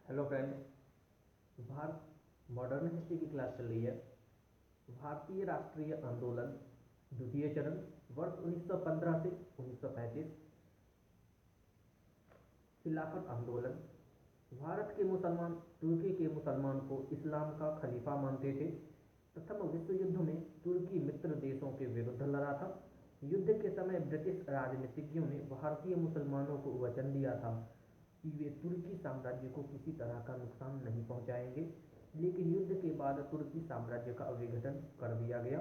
Hello friends. Bharat modern history की class चल रही है। भारतीय राष्ट्रीय आंदोलन द्वितीय चरण वर्ष 1915 से 1935। खिलाफत आंदोलन। भारत के मुसलमान तुर्की के मुसलमान को इस्लाम का खलीफा मानते थे। प्रथम विश्व युद्ध में तुर्की मित्र देशों के विरुद्ध लड़ा था। युद्ध के समय ब्रिटिश राजनीतिज्ञों ने भारतीय मुसलमानों को वचन दिया था कि वे तुर्की साम्राज्य को किसी तरह का नुकसान नहीं पहुंचाएंगे, लेकिन युद्ध के बाद तुर्की साम्राज्य का विघटन कर दिया गया।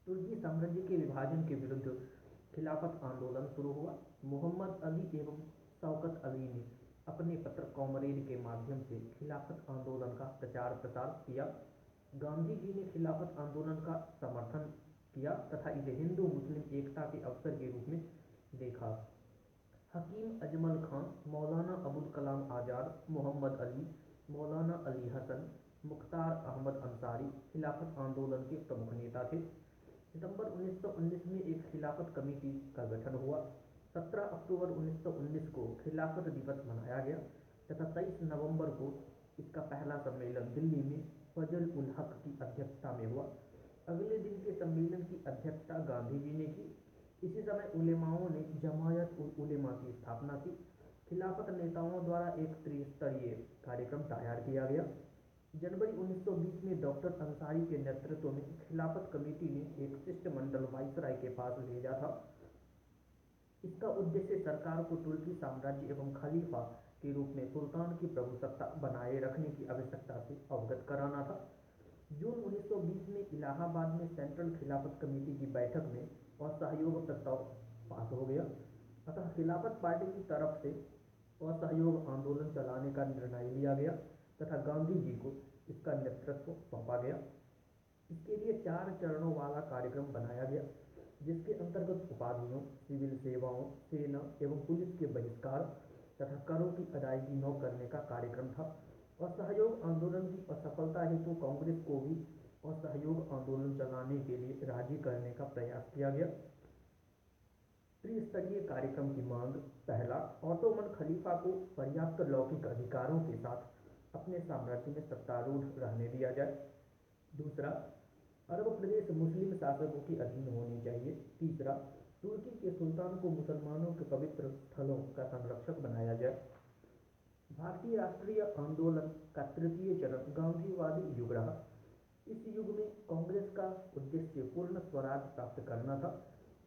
तुर्की साम्राज्य के विभाजन के विरुद्ध खिलाफत आंदोलन शुरू हुआ। मोहम्मद अली एवं शौकत अली ने अपने पत्र कॉमरेड के माध्यम से खिलाफत आंदोलन का प्रचार प्रसार किया। गांधी जी ने खिलाफत आंदोलन का समर्थन किया तथा इसे हिंदू मुस्लिम एकता के अवसर के रूप में देखा। हकीम अजमल खां, मौलाना अबुल कलाम आज़ाद, मोहम्मद अली, मौलाना अली हसन, मुख्तार अहमद अंसारी खिलाफत आंदोलन के प्रमुख नेता थे। सितंबर 1919 में एक खिलाफत कमेटी का गठन हुआ। 17 अक्टूबर 1919 को खिलाफत दिवस मनाया गया तथा 23 नवंबर को इसका पहला सम्मेलन दिल्ली में फजल उल हक की अध्यक्षता में हुआ। अगले दिन के सम्मेलन की अध्यक्षता गांधी जी ने की। इसी समय उलेमाओं ने जमायत उल उलेमा की स्थापना की। खिलाफत नेताओं द्वारा एक त्रिस्तरीय कार्यक्रम तैयार किया गया। जनवरी 1920 में डॉक्टर अंसारी के नेतृत्व में खिलाफत कमेटी ने एक शिष्टमंडल वाइसराय के पास भेजा था। इसका उद्देश्य सरकार को तुर्की साम्राज्य एवं खलीफा के रूप में सुल्तान की प्रभुसत्ता बनाए रखने की आवश्यकता से अवगत कराना था। जून 1920 में इलाहाबाद में सेंट्रल खिलाफत कमेटी की बैठक में असहयोग प्रस्ताव पास हो गया। अतः खिलाफत पार्टी की तरफ से असहयोग आंदोलन चलाने का निर्णय लिया गया तथा गांधी जी को इसका नेतृत्व सौंपा गया। इसके लिए 4 चरणों वाला कार्यक्रम बनाया गया, जिसके अंतर्गत उपाधियों, सिविल सेवाओं, सेना एवं पुलिस के बहिष्कार तथा करों की अदायगी न करने का कार्यक्रम था। असहयोग आंदोलन की असफलता हेतु कांग्रेस को भी असहयोग आंदोलन चलाने के लिए राजी करने का प्रयास किया गया। त्रिस्तरीय कार्यक्रम की मांग। पहला, ऑटोमन खलीफा को पर्याप्त लौकिक अधिकारों के साथ अपने साम्राज्य में सत्तारूढ़ रहने दिया जाए। दूसरा, अरब प्रदेश मुस्लिम शासकों के अधीन होनी चाहिए। तीसरा, तुर्की के सुल्तान को मुसलमानों के पवित्र स्थलों का संरक्षक बनाया जाए। भारतीय राष्ट्रीय आंदोलन का तृतीय चरण गांधीवादी युग रहा। इस युग में कांग्रेस का उद्देश्य पूर्ण स्वराज प्राप्त करना था।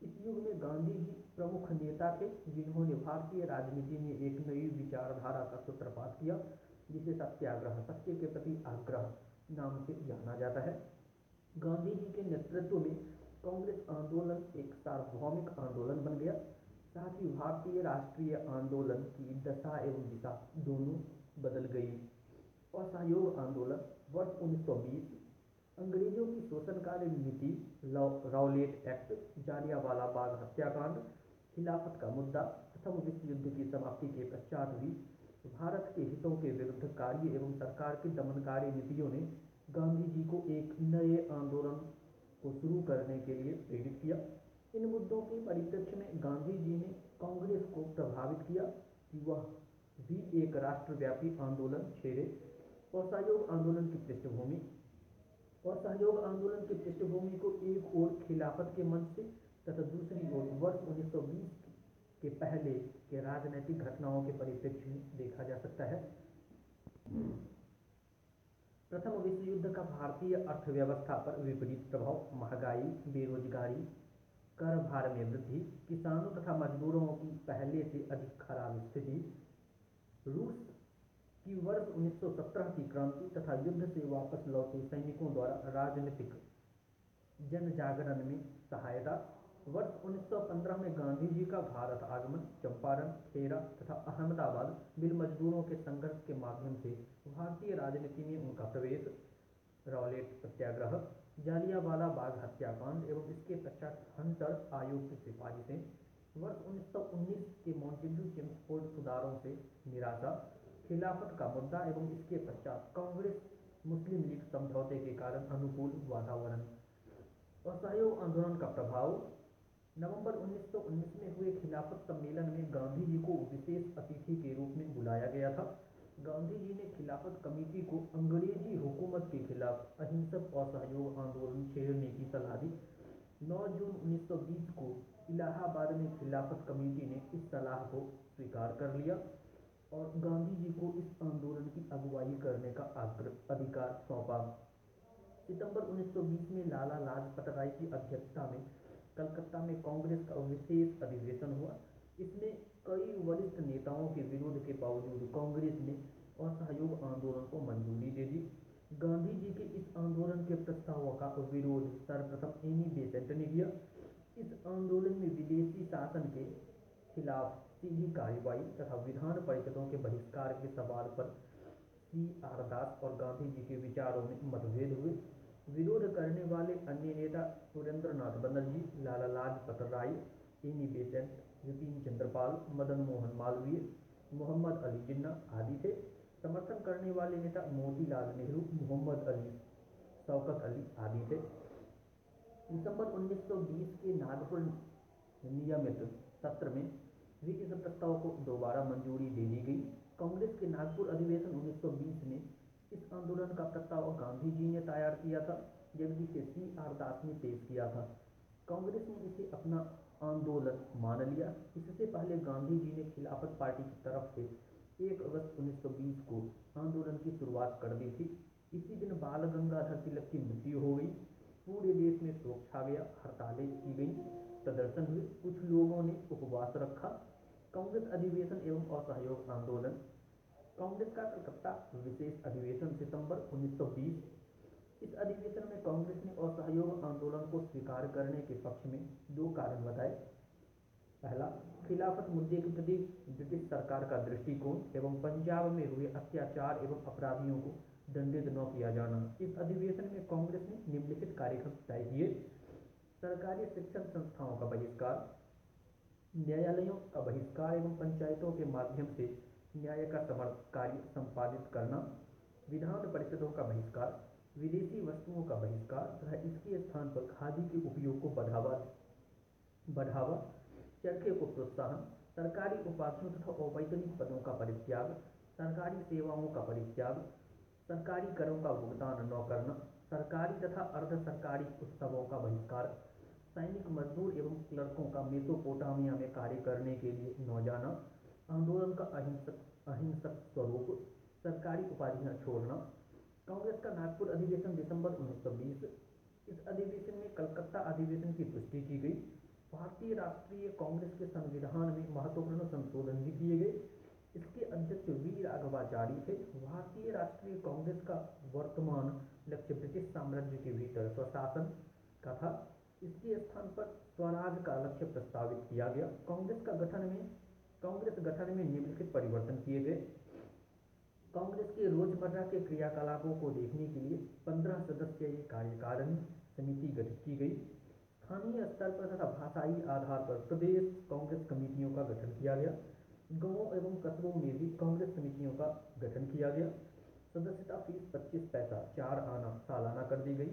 इस युग में गांधी जी प्रमुख नेता थे, जिन्होंने भारतीय राजनीति में एक नई विचारधारा का सूत्रपात किया, जिसे सत्याग्रह, सत्य के प्रति आग्रह नाम से जाना जाता है। गांधी जी के नेतृत्व में कांग्रेस आंदोलन एक सार्वभौमिक आंदोलन बन गया। साथ ही भारतीय राष्ट्रीय आंदोलन की दशा एवं दिशा दोनों बदल गई। असहयोग आंदोलन। वर्ष 1920 अंग्रेजों की शोषणकारी नीति, राउलेट एक्ट, जालियांवाला बाग हत्याकांड, खिलाफत का मुद्दा, प्रथम विश्व युद्ध की समाप्ति के पश्चात भी भारत के हितों के विरुद्ध कार्य एवं सरकार की दमनकारी नीतियों ने गांधी जी को एक नए आंदोलन को शुरू करने के लिए प्रेरित किया। इन मुद्दों के परिप्रेक्ष्य में गांधी जी ने कांग्रेस को प्रभावित किया कि वह भी एक राष्ट्रव्यापी आंदोलन छेड़े। असहयोग आंदोलन की पृष्ठभूमि। असहयोग आंदोलन की पृष्ठभूमि को एक ओर खिलाफत के मंच से तथा दूसरी ओर वर्ष 1920 के पहले के राजनीतिक घटनाओं के परिप्रेक्ष्य में देखा जा सकता है। प्रथम विश्व युद्ध का भारतीय अर्थव्यवस्था पर विपरीत प्रभाव। महंगाई, बेरोजगारी, कर भार में वृद्धि, किसानों तथा मजदूरों की पहले से अधिक खराब स्थिति, रूस की वर्ष 1917 की क्रांति तथा युद्ध से वापस लौटे सैनिकों द्वारा राजनीतिक जन जागरण में सहायता। वर्ष 1915 में गांधी जी का भारत आगमन, चंपारण, खेरा तथा अहमदाबाद मिल मजदूरों के संघर्ष के माध्यम से भारतीय राजनीति में उनका प्रवेश। रॉलेट सत्याग्रह, जालियांवाला बाग हत्याकांड एवं इसके पश्चात हंटर आयोग की सिफारिशें। वर्ष 1919 के मॉन्टेग्यू चेम्सफोर्ड सुधारों से निराशा। खिलाफत का मुद्दा एवं इसके पश्चात कांग्रेस मुस्लिम लीग समझौते के कारण अनुकूल वातावरण। असहयोग आंदोलन का प्रभाव। नवंबर 1919 में हुए खिलाफत सम्मेलन में गांधी जी को विशेष अतिथि के रूप में बुलाया गया था। गांधी जी ने खिलाफत कमेटी को अंग्रेजी हुकूमत के खिलाफ अहिंसक असहयोग आंदोलन छेड़ने की सलाह दी। 9 जून 1920 को इलाहाबाद में खिलाफत कमेटी ने इस सलाह को स्वीकार कर लिया और गांधी जी को इस आंदोलन की अगुवाई करने का अधिकार सौंपा। सितंबर 1920 में लाला लाजपत राय की अध्यक्षता में कलकत्ता में कांग्रेस का विशेष अधिवेशन हुआ। इसमें कई वरिष्ठ नेताओं के विरोध के बावजूद कांग्रेस ने असहयोग आंदोलन को मंजूरी दे दी। गांधी जी के इस आंदोलन के प्रस्तावों का विरोध सर्वप्रथम एनी बेसेंट ने किया। इस आंदोलन में विदेशी शासन के खिलाफ सीधी कार्रवाई तथा विधान परिषदों के बहिष्कार के सवाल पर C.R. दास और गांधी जी के विचारों में मतभेद हुए। विरोध करने वाले अन्य नेता सुरेंद्र नाथ बनर्जी, लाला लाजपत राय, एनी बेसेंट, विपिन चंद्र पाल, मदन मोहन मालवीय, मोहम्मद अली जिन्ना आदि थे। समर्थन करने वाले नेता मोतीलाल नेहरू, मोहम्मद अली, शौकत अली आदि थे। दिसंबर 1920 के नागपुर नियमित सत्र में भी इस प्रस्ताव को दोबारा मंजूरी दे दी गई। कांग्रेस के नागपुर अधिवेशन 1920 में इस आंदोलन का प्रस्ताव गांधी जी ने तैयार किया था, जबकि इसे C.R. दास ने पेश किया था। कांग्रेस ने इसे अपना आंदोलन मान लिया। इससे पहले गांधी जी ने खिलाफत पार्टी की तरफ से 1 अगस्त 1920 को आंदोलन की शुरुआत कर दी थी। इसी दिन बाल गंगाधर तिलक की मृत्यु हो गई। पूरे देश में शोक छा गया, हड़तालें की गई, प्रदर्शन हुए, कुछ लोगों ने उपवास रखा। कांग्रेस अधिवेशन एवं असहयोग आंदोलन। कांग्रेस का कलकत्ता विशेष अधिवेशन सितंबर 1920। इस अधिवेशन में कांग्रेस ने असहयोग आंदोलन को स्वीकार करने के पक्ष में 2 कारण बताए। पहला, खिलाफत मुद्दे के प्रति ब्रिटिश सरकार का दृष्टिकोण एवं पंजाब में हुए अत्याचार एवं अपराधियों को दंडित न किया जाना। इस अधिवेशन में कांग्रेस ने निम्नलिखित कार्यक्रम तय किए: सरकारी शिक्षण संस्थाओं का बहिष्कार, न्यायालयों का बहिष्कार एवं पंचायतों के माध्यम से न्याय का समर्थ कार्य संपादित करना, विधान परिषदों का बहिष्कार, विदेशी वस्तुओं का बहिष्कार तथा इसके स्थान पर खादी के उपयोग को बढ़ावा, चरखे को प्रोत्साहन, सरकारी उपाधियों तथा अवैतनिक पदों का परित्याग, सरकारी सेवाओं का परित्याग, सरकारी करों का भुगतान न करना, सरकारी तथा अर्ध सरकारी उत्सवों का बहिष्कार, सैनिक, मजदूर एवं क्लर्कों का मेसोपोटामिया में कार्य करने के लिए न जाना, आंदोलन का अहिंसक स्वरूप, सरकारी उपाधियां छोड़ना। कांग्रेस का नागपुर अधिवेशन दिसंबर 1920। इस अधिवेशन में कलकत्ता अधिवेशन की पुष्टि की गई। भारतीय राष्ट्रीय कांग्रेस के संविधान में महत्वपूर्ण संशोधन भी किए गए। इसके अध्यक्ष वी राघवाचारी थे। भारतीय राष्ट्रीय कांग्रेस का वर्तमान लक्ष्य ब्रिटिश साम्राज्य के भीतर स्वशासन का था। इसके स्थान पर स्वराज का लक्ष्य प्रस्तावित किया गया। कांग्रेस गठन में निम्नलिखित परिवर्तन किए गए: कांग्रेस के रोजमर्रा के क्रियाकलापों को देखने के लिए 15 सदस्यीय कार्यकारिणी समिति गठित की गई। स्थानीय स्तर पर तथा भाषाई आधार पर प्रदेश कांग्रेस कमेटियों का गठन किया गया। गांवों एवं कस्बों में भी कांग्रेस समितियों का गठन किया गया। सदस्यता फीस 25 पैसा 4 आना सालाना कर दी गई।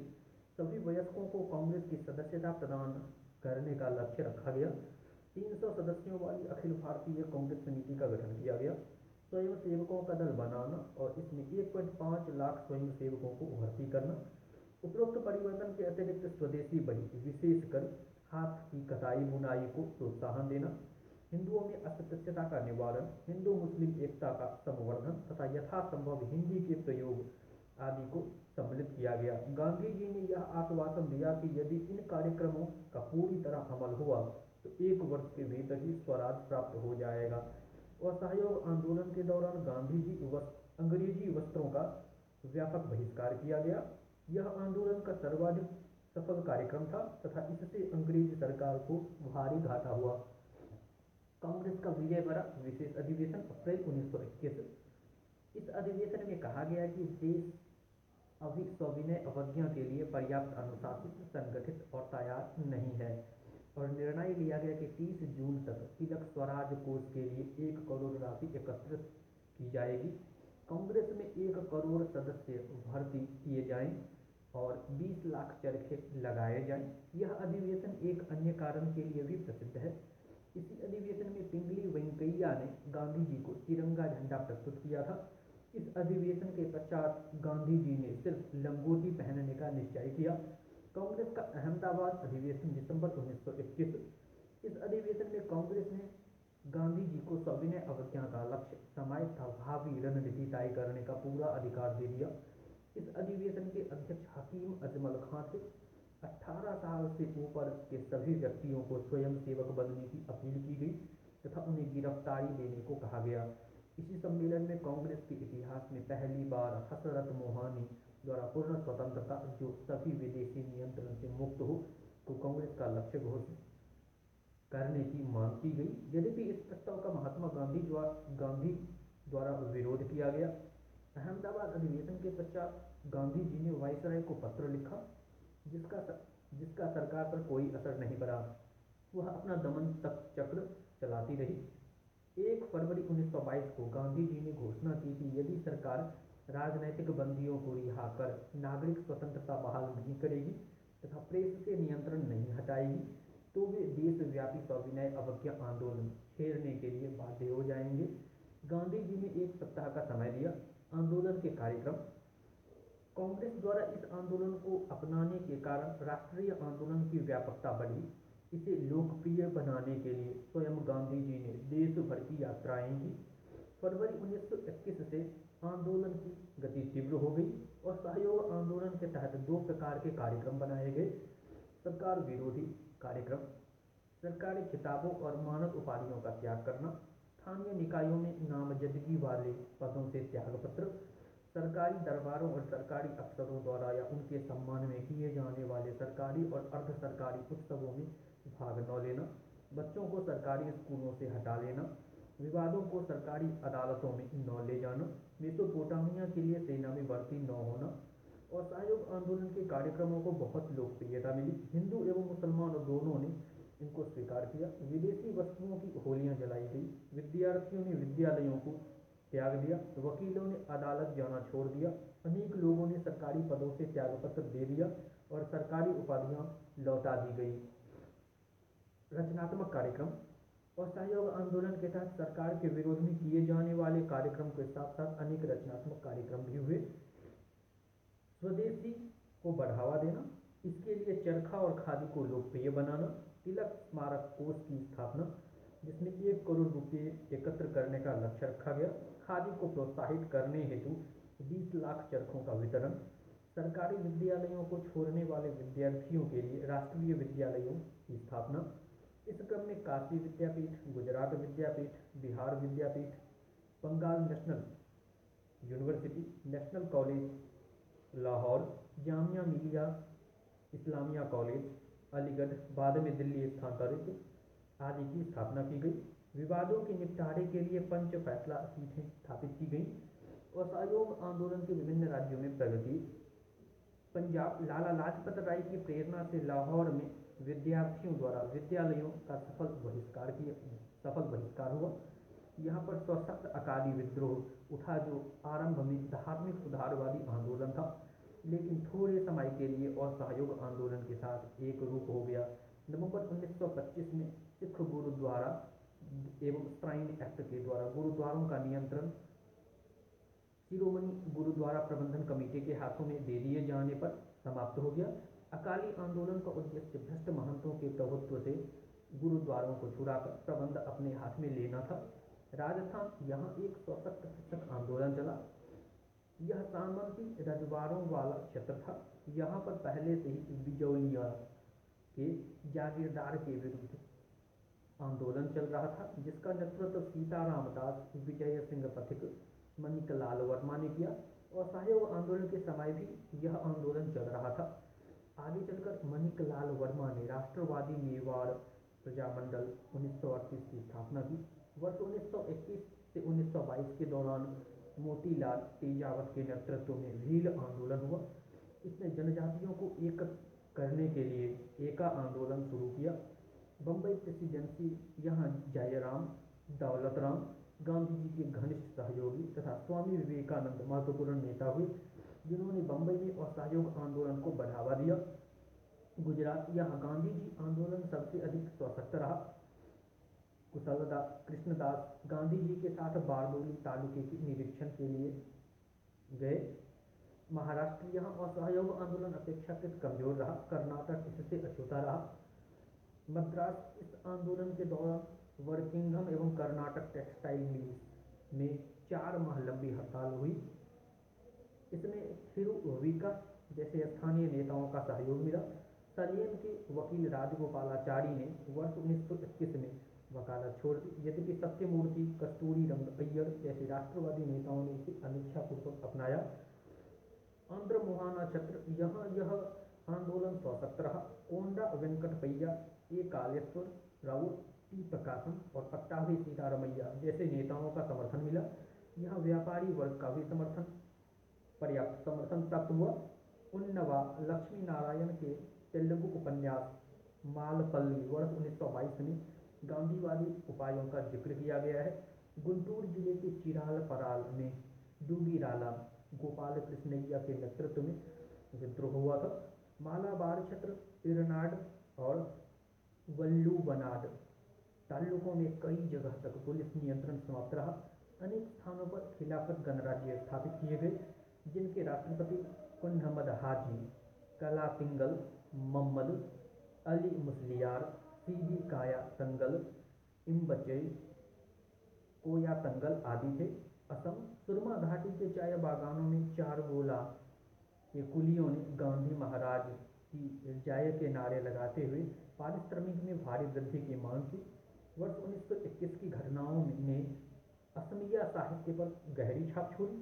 सभी वयस्कों को कांग्रेस की सदस्यता प्रदान करने का लक्ष्य रखा गया। 300 सदस्यों वाली अखिल भारतीय कांग्रेस समिति का गठन किया गया। स्वयं सेवकों का दल बनाना और इसमें 1.5 लाख स्वयं सेवकों को भर्ती करना। उपरोक्त परिवर्तन के अतिरिक्त स्वदेशी बही, विशेषकर हाथ की कताई बुनाई को प्रोत्साहन देना, हिंदुओं में अस्पृश्यता का निवारण, हिंदू मुस्लिम एकता का संवर्धन तथा यथासंभव हिंदी के प्रयोग आदि को सम्मिलित किया गया। गांधी जी ने यह आश्वासन दिया कि यदि इन कार्यक्रमों का पूरी तरह अमल हुआ तो 1 वर्ष के भीतर ही स्वराज प्राप्त हो जाएगा। असहयोग आंदोलन के दौरान गांधी जी अंग्रेजी वस्त्रों का व्यापक बहिष्कार किया गया। यह आंदोलन का सर्वाधिक सफल कार्यक्रम था तथा इससे अंग्रेजी सरकार को भारी घाटा हुआ। कांग्रेस का विजयवाड़ा विशेष अधिवेशन अप्रैल 1921। इस अधिवेशन में कहा गया कि देश अभी सविनय अवज्ञा के लिए पर्याप्त अनुशासित, संगठित और तैयार नहीं है और निर्णय लिया गया कि 30 जून तक तिलक स्वराज कोष के लिए 1 करोड़ राशि एकत्रित की जाएगी। कांग्रेस में 1 करोड़ सदस्य भर्ती किए जाएं और 20 लाख चरखे लगाए जाएं। यह अधिवेशन एक अन्य कारण के लिए भी प्रसिद्ध है। इसी अधिवेशन में पिंगली वेंकैया ने गांधी जी को तिरंगा झंडा प्रस्तुत किया था। इस अधिवेशन के पश्चात गांधी जी ने सिर्फ लंगोटी पहनने का निश्चय किया। कांग्रेस का अहमदाबाद अधिवेशन दिसंबर 1921। इस अधिवेशन में कांग्रेस ने गांधी जी को सविनय अवज्ञा का लक्ष्य समाहित था भावी रणनीति तय करने का पूरा अधिकार दे दिया। इस अधिवेशन के अध्यक्ष हकीम अजमल खां से 18 साल से ऊपर के सभी व्यक्तियों को स्वयं सेवक बनने की अपील की गई तथा उन्हें गिरफ्तारी देने को कहा गया। इसी सम्मेलन में कांग्रेस के इतिहास में पहली बार हसरत मोहानी द्वारा पूर्ण स्वतंत्रता जो सभी विदेशी नियंत्रण से मुक्त हो को कांग्रेस का लक्ष्य घोषित करने की मांग की गई। यद्यपि इस प्रस्ताव का महात्मा गांधी द्वारा विरोध किया गया। अहमदाबाद अधिवेशन के पश्चात गांधी जी ने वायसराय को पत्र लिखा जिसका जिसका सरकार पर कोई असर नहीं पड़ा। वह अपना दमन तक चक्र चलाती रही। 1 फरवरी 1922 को गांधी जी ने घोषणा की कि यदि सरकार राजनैतिक बंदियों को रिहा कर नागरिक स्वतंत्रता बहाल नहीं करेगी तथा प्रेस से नियंत्रण नहीं हटाएगी तो वे देशव्यापी सविनय अवज्ञा आंदोलन छेड़ने के लिए बाध्य हो जाएंगे। गांधी जी ने 1 सप्ताह का समय दिया। आंदोलन के कार्यक्रम। कांग्रेस द्वारा इस आंदोलन को अपनाने के कारण राष्ट्रीय आंदोलन की व्यापकता बढ़ी। इसे लोकप्रिय बनाने के लिए स्वयं गांधी जी ने देश भर की यात्राएं की। फरवरी 1921 से आंदोलन की गति तीव्र हो गई और सहयोग आंदोलन के तहत 2 प्रकार के कार्यक्रम बनाए गए। सरकार विरोधी कार्यक्रम, सरकारी खिताबों और मानद उपाधियों का त्याग करना, स्थानीय निकायों में नामजदगी वाले पदों से त्यागपत्र, सरकारी दरबारों और सरकारी अफसरों द्वारा या उनके सम्मान में किए जाने वाले सरकारी और अर्ध सरकारी उत्सवों में भाग न लेना, बच्चों को सरकारी स्कूलों से हटा लेना, विवादों को सरकारी अदालतों में न ले जाना, मेसोपोटामिया के लिए सेना में भर्ती न होना। और सहयोग आंदोलन के कार्यक्रमों को बहुत लोकप्रियता मिली। हिंदू एवं मुसलमान दोनों ने इनको स्वीकार किया। विदेशी वस्तुओं की होलियां जलाई गई। विद्यार्थियों ने विद्यालयों को त्याग दिया। वकीलों ने अदालत जाना छोड़ दिया। अनेक लोगों ने सरकारी पदों से त्यागपत्र दे दिया और सरकारी उपाधियां लौटा दी गई। रचनात्मक कार्यक्रम। असहयोग आंदोलन के तहत सरकार के विरोध में किए जाने वाले कार्यक्रम के साथ साथ अनेक रचनात्मक कार्यक्रम भी हुए। स्वदेशी को बढ़ावा देना, इसके लिए चरखा और खादी को लोकप्रिय बनाना, तिलक स्मारक कोष की स्थापना जिसमें 1 करोड़ रुपये एकत्र करने का लक्ष्य रखा गया, खादी को प्रोत्साहित करने हेतु 20 लाख चरखों का वितरण, सरकारी विद्यालयों को छोड़ने वाले विद्यार्थियों के लिए राष्ट्रीय विद्यालयों की स्थापना। इस क्रम में Kashi Vidyapith, Gujarat Vidyapith, Bihar Vidyapith, Bengal national university, national college Lahore, Jamia Millia Islamia college Aligarh, बाद में दिल्ली स्थानांतरित आदि की स्थापना की गई। विवादों के निपटारे के लिए पंच फैसला पीठें स्थापित की गई। असहयोग आंदोलन के विभिन्न राज्यों में प्रगति। पंजाब, लाला लाजपत राय की प्रेरणा से लाहौर में विद्यार्थियों द्वारा विद्यालयों का सफल बहिष्कार हुआ। यहाँ पर सशक्त अकाली विद्रोह उठा जो आरंभ में धार्मिक सुधारवादी आंदोलन था लेकिन थोड़े समय के लिए असहयोग आंदोलन के साथ एक रूप हो गया। नवंबर 1925 में सिख गुरुद्वारा एवं श्राइन एक्ट के द्वारा गुरुद्वारों का नियंत्रण शिरोमणि गुरुद्वारा प्रबंधन कमेटी के हाथों में दे दिए जाने पर समाप्त हो गया। अकाली आंदोलन का उद्देश्य भ्रष्ट महंतों के प्रभुत्व से गुरुद्वारों को छुड़ाकर प्रबंध अपने हाथ में लेना था। राजस्थान, यहाँ एक सशक्त शिक्षक आंदोलन चला। यह सामंती रजवाड़ों वाला क्षेत्र था। यहाँ पर पहले से ही बिजौलिया के जागीरदार के विरुद्ध आंदोलन चल रहा था जिसका नेतृत्व सीताराम दास, विजय सिंह पथिक, मणिकलाल वर्मा ने किया। और असहयोग आंदोलन के समय भी यह आंदोलन चल रहा था। आगे चलकर मणिकलाल वर्मा ने राष्ट्रवादी मेवाड़ प्रजामंडल 1938 की स्थापना की। वर्ष 1921 से 1922 के दौरान मोतीलाल तेजावत के नेतृत्व में भील आंदोलन हुआ। इसने जनजातियों को एक करने के लिए एका आंदोलन शुरू किया। बम्बई प्रेसिडेंसी, यहाँ जयराम, दौलत राम गांधी जी के घनिष्ठ सहयोगी तथा स्वामी विवेकानंद महत्वपूर्ण नेता हुए जिन्होंने बम्बई में असहयोग आंदोलन को बढ़ावा दिया। गुजरात, यहाँ गांधी जी आंदोलन सबसे अधिक सशक्त रहा। कृष्णदास गांधी जी के साथ बारडोली तालुके के निरीक्षण के लिए गए। महाराष्ट्र यहाँ असहयोग आंदोलन अपेक्षाकृत कमजोर रहा, कर्नाटक इससे अछूता रहा। मद्रास इस आंदोलन के दौरान वर्किंघम एवं कर्नाटक टेक्सटाइल मिल्स में 4 माह लंबी हड़ताल हुई। इसमें थिरुविका जैसे स्थानीय नेताओं का सहयोग मिला। सलेम के वकील राजगोपालाचारी ने वर्ष 1921 में वकालत छोड़ दी, यद्यपि सत्यमूर्ति, कस्तूरी रंग अय्यर जैसे राष्ट्रवादी नेताओं ने इसे अनिच्छापूर्वक अपनाया। आंध्र मोहाना छत्र यहाँ यह आंदोलन सशक्त रहा। कोंडा वेंकटपैया, ए कालेश्वर राव, टी प्रकाशम और पट्टाभी सीतारमैया जैसे नेताओं का समर्थन मिला। यहाँ व्यापारी वर्ग का भी पर्याप्त समर्थन प्राप्त हुआ। उन्नवा लक्ष्मी नारायण के तेलुगु उपन्यास मालपल्ली वर्ष 1922 में गांधीवादी उपायों का जिक्र किया गया है। गुंटूर जिले के चिरालपराल में डूगीराला गोपाल कृष्णैया के नेतृत्व में विद्रोह हुआ था। मालाबार क्षेत्र इरनाड और वल्लूवनाड ताल्लुकों में कई जगह तक पुलिस नियंत्रण समाप्त रहा। अनेक स्थानों पर खिलाफत गणराज्य स्थापित किए गए, जिनके राष्ट्रपति कुन्हमद हाजी, कलातिंगल मोहम्मद अली मुस्लियार, सीदी काया तंगल, इम्बचे कोया तंगल आदि थे। असम सुरमा घाटी के चाय बागानों में चारगोला के कुलियों ने गांधी महाराज की जय के नारे लगाते हुए पारिश्रमिक में भारी वृद्धि की मांग की। वर्ष 1921 की घटनाओं ने असमिया साहित्य पर गहरी छाप छोड़ी।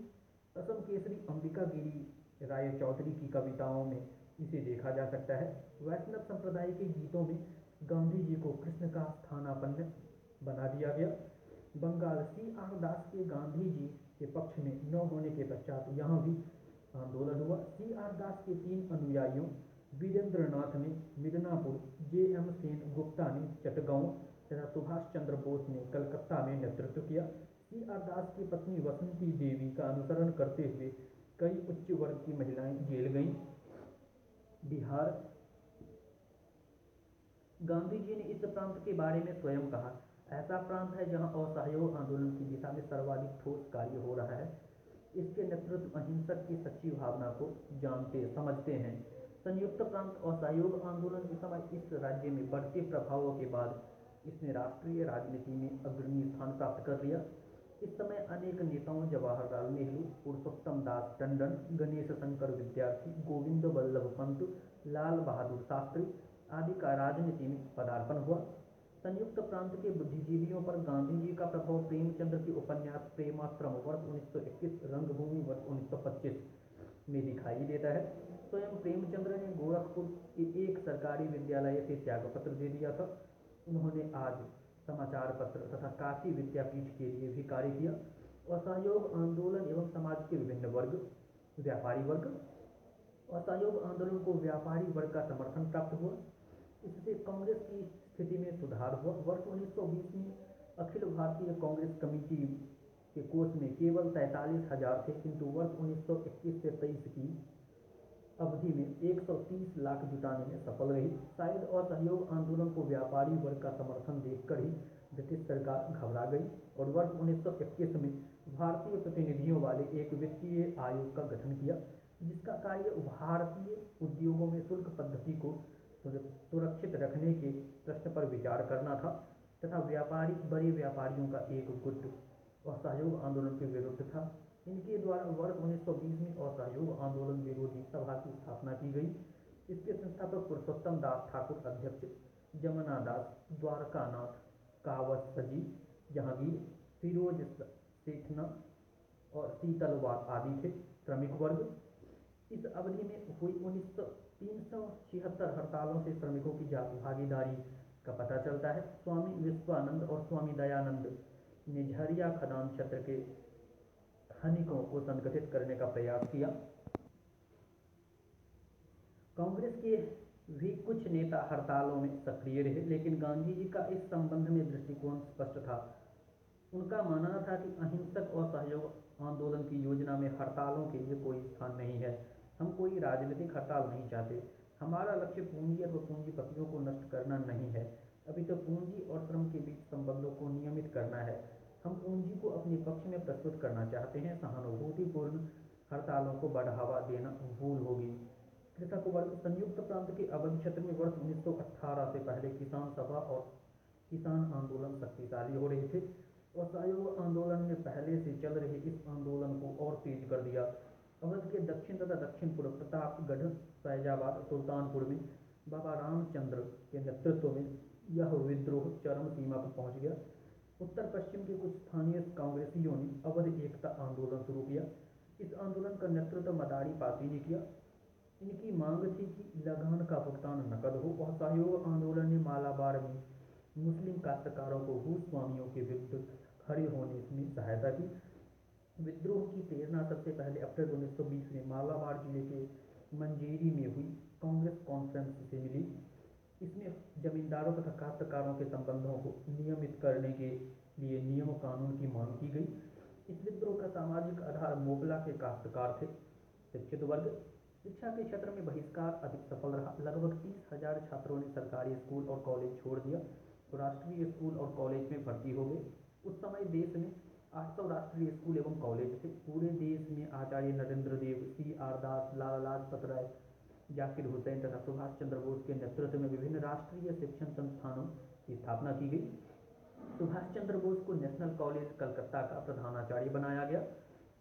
असम केसरी अंबिका गिरी राय चौधरी की कविताओं में इसे देखा जा सकता है। वैष्णव संप्रदाय के गीतों में गांधी जी को कृष्ण का स्थानापन्न बना दिया गया। बंगाल C.R. दास के गांधी जी के पक्ष में न होने के पश्चात यहाँ भी आंदोलन हुआ। C.R. दास के 3 अनुयायियों वीरेंद्रनाथ ने मिदनापुर, J.M. सेन गुप्ता ने चटगांव तथा सुभाष चंद्र बोस ने कलकत्ता में नेतृत्व किया। C.R. दास की पत्नी वसंती देवी का अनुसरण करते हुए कई उच्च वर्ग की महिलाएं जेल गईं। बिहार गांधी जी ने इस प्रांत के बारे में स्वयं कहा, ऐसा प्रांत है जहां असहयोग आंदोलन की दिशा में सर्वाधिक ठोस कार्य हो रहा है। इसके नेतृत्व अहिंसक की सच्ची भावना को समझते हैं। संयुक्त प्रांत असहयोग आंदोलन के समय इस राज्य में बढ़ते प्रभावों के बाद इसने राष्ट्रीय राजनीति में अग्रणी स्थान प्राप्त कर लिया। इस समय अनेक नेताओं जवाहरलाल नेहरू, पुरुषोत्तम दास टंडन, गणेश शंकर विद्यार्थी, गोविंद वल्लभ पंत, लाल बहादुर शास्त्री आदि का राजनीति में पदार्पण हुआ। संयुक्त प्रांत के बुद्धिजीवियों पर गांधी जी का प्रभाव प्रेमचंद्र के उपन्यास प्रेमाश्रम वर्ष 1921, रंगभूमि वर्ष 1925 में दिखाई देता है। स्वयं प्रेमचंद्र ने गोरखपुर के एक सरकारी विद्यालय से त्यागपत्र दे दिया था। उन्होंने आज समाचार पत्र तथा काशी विद्यापीठ के लिए भी कार्य किया। असहयोग आंदोलन एवं समाज के विभिन्न वर्ग। व्यापारी वर्ग। असहयोग आंदोलन को व्यापारी वर्ग का समर्थन प्राप्त हुआ। इससे कांग्रेस की स्थिति में सुधार हुआ। वर्ष 1920 में अखिल भारतीय कांग्रेस कमेटी के कोष में केवल 43,000 थे, किंतु वर्ष 1921 से 23 की अवधि में 130 लाख जुटाने में सफल रही। शायद असहयोग आंदोलन को व्यापारी वर्ग का समर्थन देखकर ही ब्रिटिश सरकार घबरा गई और वर्ष 1921 में भारतीय प्रतिनिधियों वाले एक वित्तीय आयोग का गठन किया, जिसका कार्य भारतीय उद्योगों में शुल्क पद्धति को सुरक्षित रखने के प्रश्न पर विचार करना था तथा बड़े व्यापारियों का एक गुट असहयोग आंदोलन के विरुद्ध था। इनके द्वारा वर्ष 1920 में असहयोग आंदोलन विरोधी सभा की स्थापना की गई। इसके संस्थापक पुरुषोत्तम दास ठाकुर अध्यक्ष, जमना दास, द्वारकानाथ, कावसजी, जहांगीर, फिरोज सेठना और शीतलवाद आदि थे। श्रमिक वर्ग। इस अवधि में हुई 376 हड़तालों से श्रमिकों की भागीदारी का पता चलता है। स्वामी विश्वानंद और स्वामी दयानंद ने झरिया खदान क्षेत्र के खनिकों को संगठित करने का प्रयास किया। कांग्रेस के भी कुछ नेता हड़तालों में सक्रिय रहे, लेकिन गांधी जी का इस संबंध में दृष्टिकोण स्पष्ट था। उनका मानना था कि अहिंसक और सहयोग आंदोलन की योजना में हड़तालों के लिए कोई स्थान नहीं है। हम कोई राजनीतिक हड़ताल नहीं चाहते। हमारा लक्ष्य पूंजी और पूंजीपतियों को नष्ट करना नहीं है। अभी तो पूंजी और श्रम के बीच संबंधों को नियमित करना है। हम पूंजी को अपने पक्ष में प्रस्तुत करना चाहते हैं, सहानुभूतिपूर्ण हड़तालों को बढ़ावा देना भूल होगी। कृषक वर्ग संयुक्त प्रांत के अवध क्षेत्र में वर्ष 1918 से पहले किसान सभा और किसान आंदोलन शक्तिशाली हो रहे थे। असहयोग आंदोलन ने पहले से चल रहे इस आंदोलन को और तेज कर दिया। अवध के दक्षिण तथा दक्षिण पूर्व प्रतापगढ़, फैजाबाद, सुल्तानपुर में बाबा रामचंद्र के नेतृत्व में यह विद्रोह चरम सीमा पर पहुंच गया। उत्तर पश्चिम के कुछ स्थानीय कांग्रेसियों ने अवध एकता आंदोलन शुरू किया। इस आंदोलन का नेतृत्व मदारी पासी ने किया। इनकी मांग थी कि लगान का भुगतान नकद हो। और सहयोग आंदोलन ने मालाबार में मुस्लिम काश्तकारों को भूस्वामियों के विरुद्ध खड़े होने में सहायता की। विद्रोह की प्रेरणा सबसे पहले अप्रैल 1920 में मालाबार जिले के मंजेरी में हुई कांग्रेस कॉन्फ्रेंस से मिली। इसमें जमींदारों तथा काश्तकारों के संबंधों को नियमित करने के लिए नियम कानून की मांग की गई। इस विद्रोह का सामाजिक आधार मोबला के काश्तकार थे। शिक्षित वर्ग शिक्षा के क्षेत्र में बहिष्कार अधिक सफल रहा। लगभग 30,000 छात्रों ने सरकारी स्कूल और कॉलेज छोड़ दिया तो राष्ट्रीय स्कूल और कॉलेज में भर्ती हो गए। उस समय देश में 800 राष्ट्रीय स्कूल एवं कॉलेज थे। पूरे देश में आचार्य नरेंद्र देव, C.R. दास, लाला लाजपत राय, जाकिर हुसैन तथा सुभाष चंद्र बोस के नेतृत्व में विभिन्न राष्ट्रीय शिक्षण संस्थानों की स्थापना की गई। सुभाष चंद्र बोस को नेशनल कॉलेज कलकत्ता का प्रधानाचार्य बनाया गया।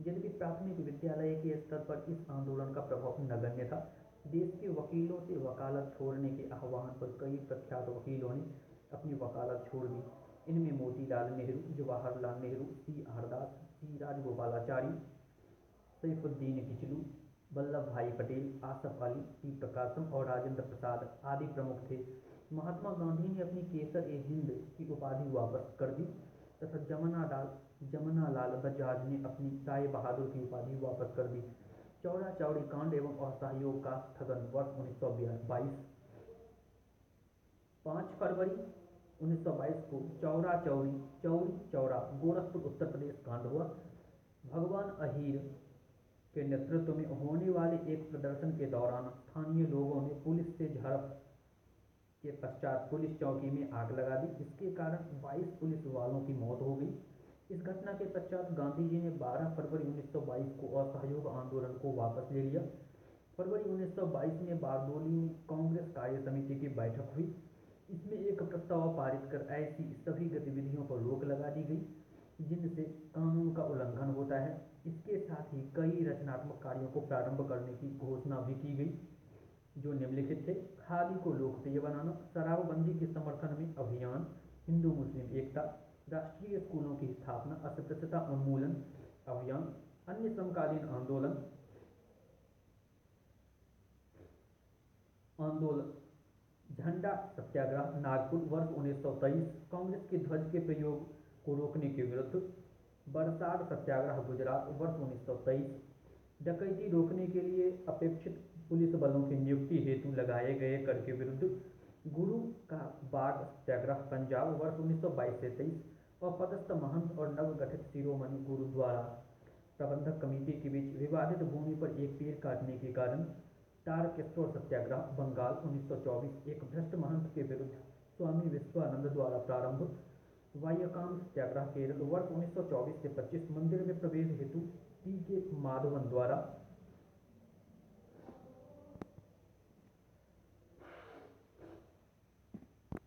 यद्यपि प्राथमिक विद्यालय के स्तर पर इस आंदोलन का प्रभाव नगण्य था। देश के वकीलों से वकालत छोड़ने के आह्वान पर कई प्रख्यात वकीलों ने अपनी वकालत छोड़ दी। इनमें मोतीलाल नेहरू, जवाहरलाल नेहरू, C.R. दास, C. राजगोपालाचारी, सैफुद्दीन किचलू, वल्लभ भाई पटेल, आसफ अली, P. प्रकाशम और राजेंद्र प्रसाद आदि प्रमुख थे। महात्मा गांधी ने अपनी केसर-ए-हिंद की उपाधि वापस कर दी तथा जमनालाल बजाज ने अपनी राय बहादुर की उपाधि वापस कर दी। चौरा चौड़ी कांड एवं असहयोग का स्थगन वर्ष 1922। 5 फरवरी 1922 को चौरी चौरा गोरखपुर उत्तर प्रदेश कांड हुआ। भगवान अहीर के नेतृत्व में होने वाले एक प्रदर्शन के दौरान स्थानीय लोगों ने पुलिस से झड़प के पश्चात पुलिस चौकी में आग लगा दी, जिसके कारण 22 पुलिस वालों की मौत हो गई। इस घटना के पश्चात गांधी जी ने 12 फरवरी 1922 को असहयोग आंदोलन को वापस ले लिया। फरवरी 1922 में बारडोली में कांग्रेस कार्य समिति की बैठक हुई। इसमें एक प्रस्ताव पारित कर ऐसी सभी गतिविधियों पर रोक लगा दी गई जिनसे कानून का उल्लंघन होता है। इसके साथ ही कई रचनात्मक कार्यों को प्रारंभ करने की घोषणा भी की गई, जो निम्नलिखित थे। खादी को लोकप्रिय बनाना, शराबबंदी के समर्थन में अभियान, हिंदू मुस्लिम एकता, राष्ट्रीय स्कूलों की स्थापना, अस्पृश्यता उन्मूलन अभियान, अन्य समकालीन आंदोलन झंडा सत्याग्रह नागपुर वर्ष 1923, कांग्रेस के ध्वज के प्रयोग को रोकने के विरुद्ध, बरसात सत्याग्रह गुजरात वर्ष 1923, डकैती रोकने के लिए अपेक्षित पुलिस बलों की नियुक्ति हेतु लगाए गए कर के विरुद्ध, गुरु का बाग सत्याग्रह पंजाब वर्ष 1922 से 23 और पदस्थ महंत और नवगठित शिरोमणि गुरुद्वारा प्रबंधक कमेटी के बीच विवादित भूमि पर एक पेड़ काटने के कारण तारकेश्वर सत्याग्रह बंगाल 1924, एक भ्रष्ट महंत के विरुद्ध स्वामी विश्वानंद द्वारा प्रारंभ, वायकाम सत्याग्रह केरल वर्ष 1924 से 25, मंदिर में प्रवेश हेतु T.K. माधवन द्वारा